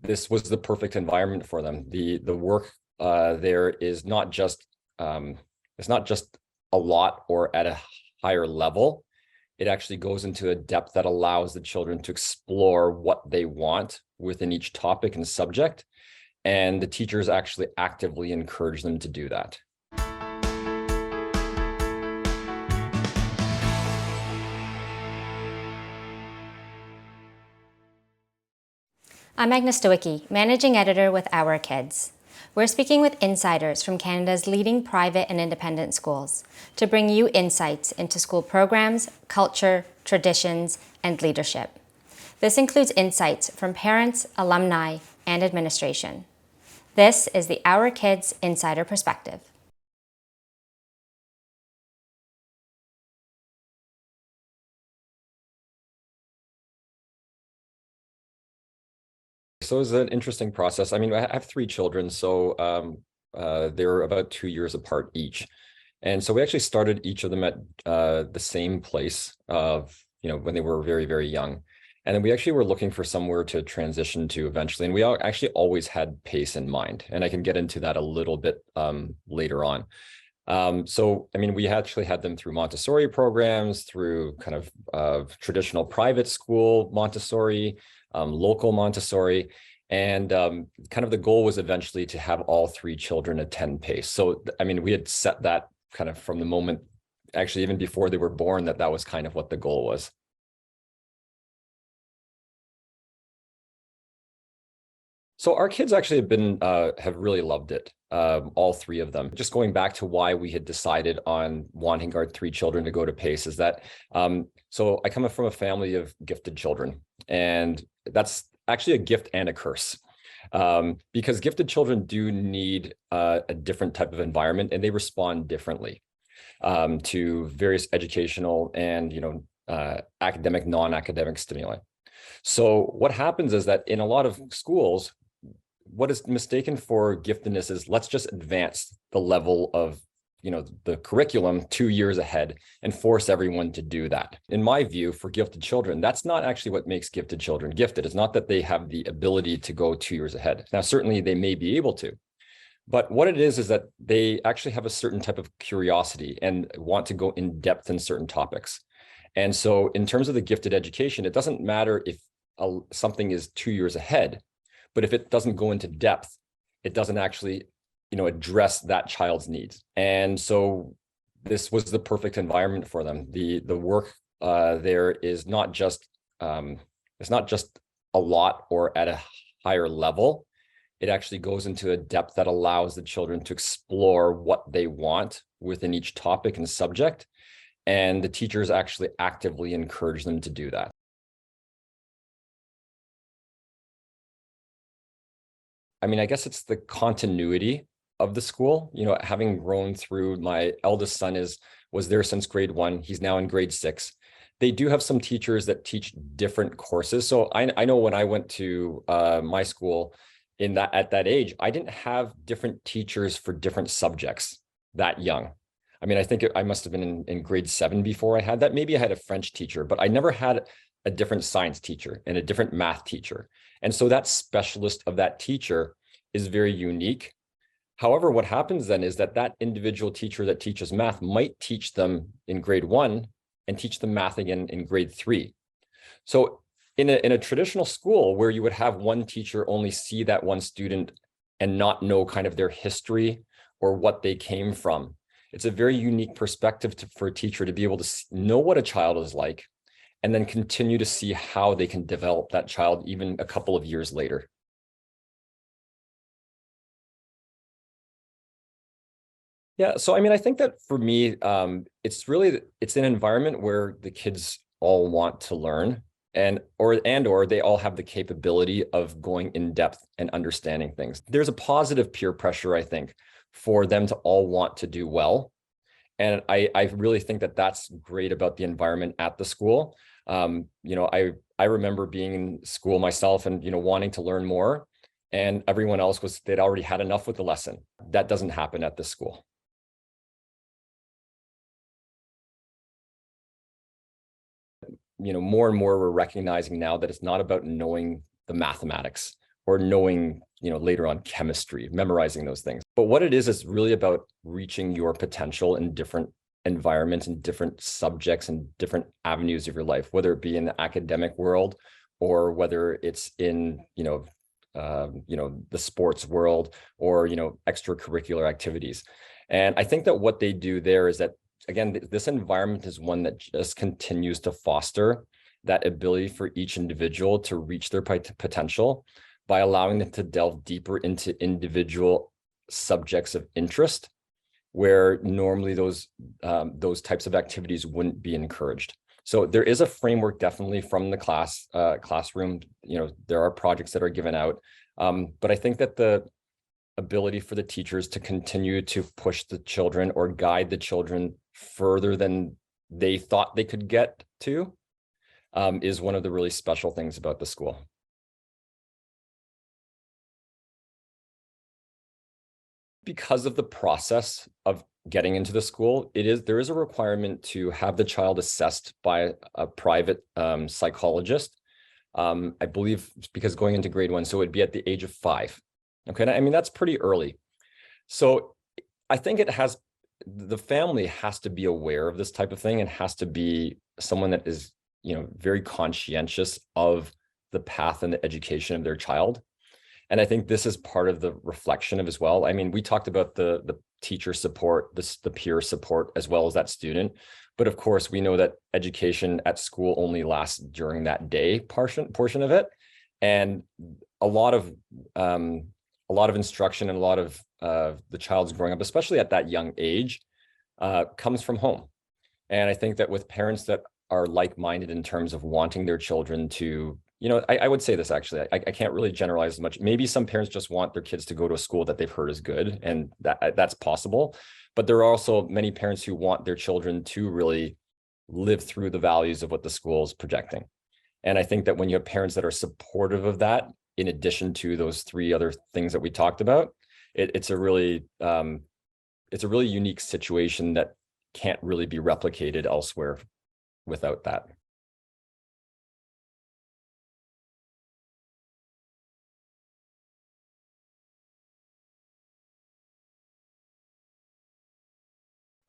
this was the perfect environment for them. The work there is not just it's not just a lot or at a higher level. It actually goes into a depth that allows the children to explore what they want within each topic and subject. And the teachers actually actively encourage them to do that. I'm Agnes Stowicki, Managing Editor with Our Kids. We're speaking with insiders from Canada's leading private and independent schools to bring you insights into school programs, culture, traditions, and leadership. This includes insights from parents, alumni, and administration. This is the Our Kids Insider Perspective. So it was an interesting process. I mean, I have three children, so they're about 2 years apart each. And so we actually started each of them at the same place when they were very, very young. And then we actually were looking for somewhere to transition to eventually. And we actually always had PACE in mind. And I can get into that a little bit later on. I mean, we actually had them through Montessori programs, through kind of traditional private school Montessori, local Montessori. And kind of the goal was eventually to have all three children attend PACE. So, I mean, we had set that kind of from the moment, actually, even before they were born, that was kind of what the goal was. So our kids actually have really loved it, all three of them. Just going back to why we had decided on wanting our three children to go to PACE is that, so I come from a family of gifted children, and that's actually a gift and a curse. Because gifted children do need a different type of environment, and they respond differently to various educational and academic, non-academic stimuli. So what happens is that in a lot of schools, what is mistaken for giftedness is let's just advance the level of the curriculum 2 years ahead and force everyone to do that. In my view, for gifted children, that's not actually what makes gifted children gifted. It's not that they have the ability to go 2 years ahead. Now, certainly they may be able to, but what it is that they actually have a certain type of curiosity and want to go in depth in certain topics. And so in terms of the gifted education, it doesn't matter if something is 2 years ahead, but if it doesn't go into depth, it doesn't actually address that child's needs. And so this was the perfect environment for them. The work there is not just it's not just a lot or at a higher level. It actually goes into a depth that allows the children to explore what they want within each topic and subject. And the teachers actually actively encourage them to do that. I mean, I guess it's the continuity of the school. Having grown through, my eldest son was there since grade 1. He's now in grade 6. They do have some teachers that teach different courses. So I know when I went to my school at that age, I didn't have different teachers for different subjects that young. I mean, I think I must have been in grade 7 before I had that. Maybe I had a French teacher, but I never had a different science teacher and a different math teacher. And so that specialist of that teacher is very unique. However, what happens then is that individual teacher that teaches math might teach them in grade 1 and teach them math again in grade 3. So in a traditional school where you would have one teacher only see that one student and not know kind of their history or what they came from, it's a very unique perspective for a teacher to be able to know what a child is like and then continue to see how they can develop that child even a couple of years later. Yeah, so I mean, I think that for me, it's an environment where the kids all want to learn or they all have the capability of going in depth and understanding things. There's a positive peer pressure, I think, for them to all want to do well. And I really think that that's great about the environment at the school. I remember being in school myself and, wanting to learn more, and everyone else they'd already had enough with the lesson. That doesn't happen at this school. More and more we're recognizing now that it's not about knowing the mathematics or knowing, later on chemistry, memorizing those things. But what it is really about reaching your potential in different environments and different subjects and different avenues of your life, whether it be in the academic world or whether it's in, the sports world or, extracurricular activities. And I think that what they do there is that, again, this environment is one that just continues to foster that ability for each individual to reach their potential by allowing them to delve deeper into individual subjects of interest, where normally those types of activities wouldn't be encouraged. So there is a framework definitely from the classroom. There are projects that are given out, but I think that the ability for the teachers to continue to push the children or guide the children further than they thought they could get to is one of the really special things about the school. Because of the process of getting into the school, there is a requirement to have the child assessed by a private psychologist. I believe because going into grade 1, so it'd be at the age of 5. Okay, I mean, that's pretty early. So I think the family has to be aware of this type of thing and has to be someone that is, very conscientious of the path and the education of their child. And I think this is part of the reflection of as well. I mean, we talked about the teacher support, the peer support, as well as that student. But of course, we know that education at school only lasts during that day portion of it. And a lot of instruction and a lot of the child's growing up, especially at that young age, comes from home. And I think that with parents that are like-minded in terms of wanting their children to, I would say this actually, I can't really generalize as much. Maybe some parents just want their kids to go to a school that they've heard is good, and that's possible. But there are also many parents who want their children to really live through the values of what the school is projecting. And I think that when you have parents that are supportive of that, in addition to those 3 other things that we talked about, it's a really unique situation that can't really be replicated elsewhere without that.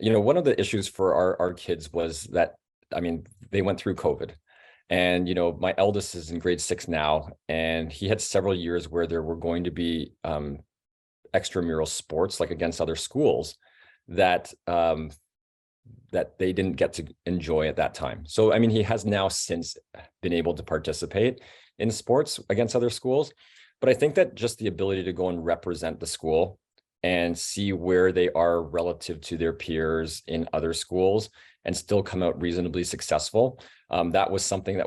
One of the issues for our kids was that, I mean, they went through COVID. And, my eldest is in grade 6 now, and he had several years where there were going to be extramural sports, like against other schools, that they didn't get to enjoy at that time. So, I mean, he has now since been able to participate in sports against other schools. But I think that just the ability to go and represent the school and see where they are relative to their peers in other schools and still come out reasonably successful. That was something that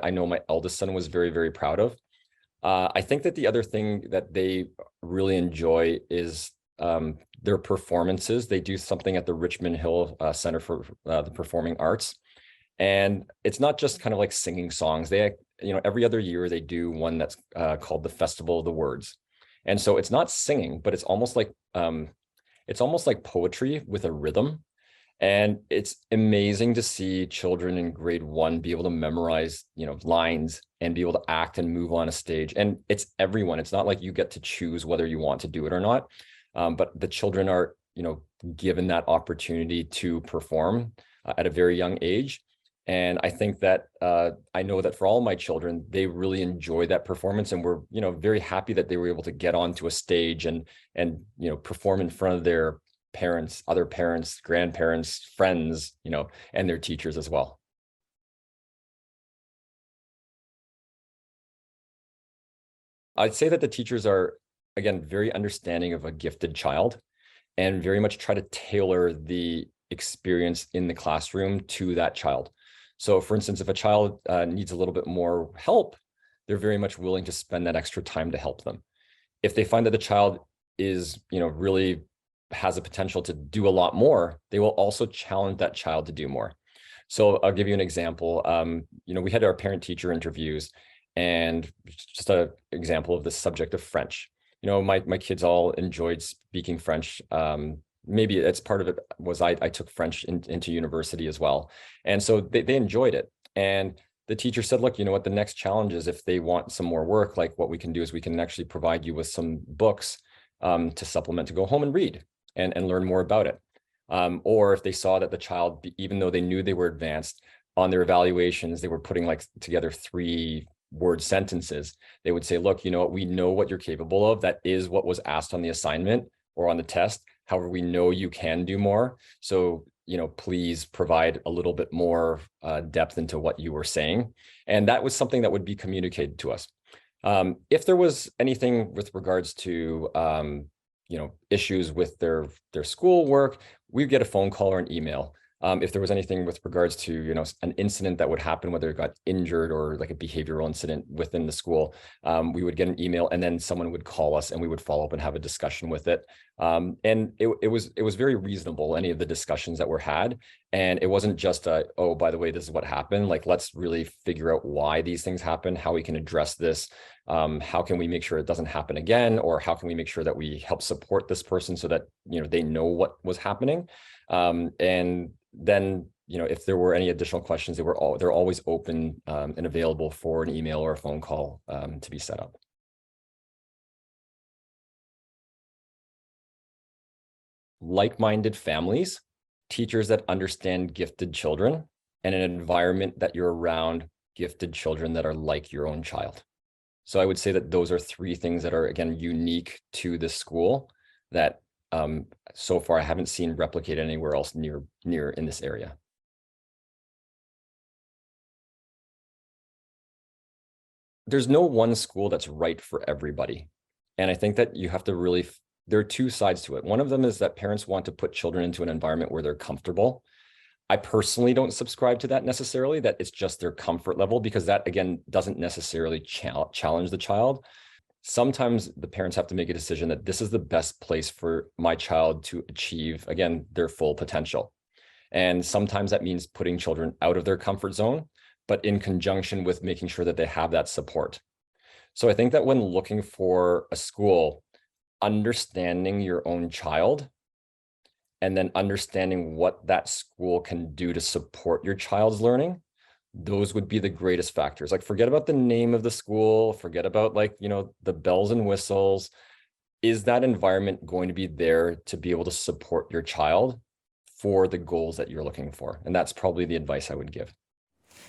I know my eldest son was very, very proud of. I think that the other thing that they really enjoy is their performances. They do something at the Richmond Hill Center for the Performing Arts. And it's not just kind of like singing songs. They, every other year they do one that's called the Festival of the Words. And so it's not singing, but it's almost like poetry with a rhythm. And it's amazing to see children in grade 1 be able to memorize, lines and be able to act and move on a stage. And it's everyone. It's not like you get to choose whether you want to do it or not. But the children are, given that opportunity to perform at a very young age. And I think that I know that for all my children, they really enjoy that performance, and we're, very happy that they were able to get onto a stage and perform in front of their parents, other parents, grandparents, friends, and their teachers as well. I'd say that the teachers are, again, very understanding of a gifted child and very much try to tailor the experience in the classroom to that child. So for instance, if a child needs a little bit more help, they're very much willing to spend that extra time to help them. If they find that the child is, really has a potential to do a lot more, they will also challenge that child to do more. So I'll give you an example. We had our parent-teacher interviews, and just an example of the subject of French. My kids all enjoyed speaking French. Maybe it's part of it was I took French into university as well. And so they enjoyed it. And the teacher said, look, you know what, the next challenge is if they want some more work, like what we can do is we can actually provide you with some books to supplement, to go home and read and learn more about it. Or if they saw that the child, even though they knew they were advanced, on their evaluations, they were putting like together 3-word sentences. They would say, look, you know what, we know what you're capable of. That is what was asked on the assignment or on the test. However, we know you can do more. So, you know, please provide a little bit more depth into what you were saying. And that was something that would be communicated to us. If there was anything with regards to, you know, issues with their schoolwork, we'd get a phone call or an email. If there was anything with regards to, you know, an incident that would happen, whether it got injured or like a behavioral incident within the school, we would get an email and then someone would call us and we would follow up and have a discussion with it. And it was very reasonable, any of the discussions that were had. And it wasn't just oh, by the way, this is what happened. Like, let's really figure out why these things happen, how we can address this. How can we make sure it doesn't happen again? Or how can we make sure that we help support this person so that, you know, they know what was happening? And then, you know, if there were any additional questions, they're always open and available for an email or a phone call to be set up. Like-minded families, teachers that understand gifted children, and an environment that you're around gifted children that are like your own child. So I would say that those are 3 things that are, again, unique to the school that so far I haven't seen replicated anywhere else near in this area. There's no one school that's right for everybody. And I think that you have to really, there are 2 sides to it. One of them is that parents want to put children into an environment where they're comfortable. I personally don't subscribe to that necessarily, that it's just their comfort level, because that, again, doesn't necessarily challenge the child. Sometimes the parents have to make a decision that this is the best place for my child to achieve, again, their full potential. And sometimes that means putting children out of their comfort zone, but in conjunction with making sure that they have that support. So I think that when looking for a school, understanding your own child and then understanding what that school can do to support your child's learning, those would be the greatest factors. Like, forget about the name of the school, forget about, like, you know, the bells and whistles. Is that environment going to be there to be able to support your child for the goals that you're looking for? And that's probably the advice I would give.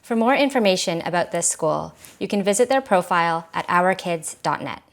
For more information about this school, you can visit their profile at ourkids.net.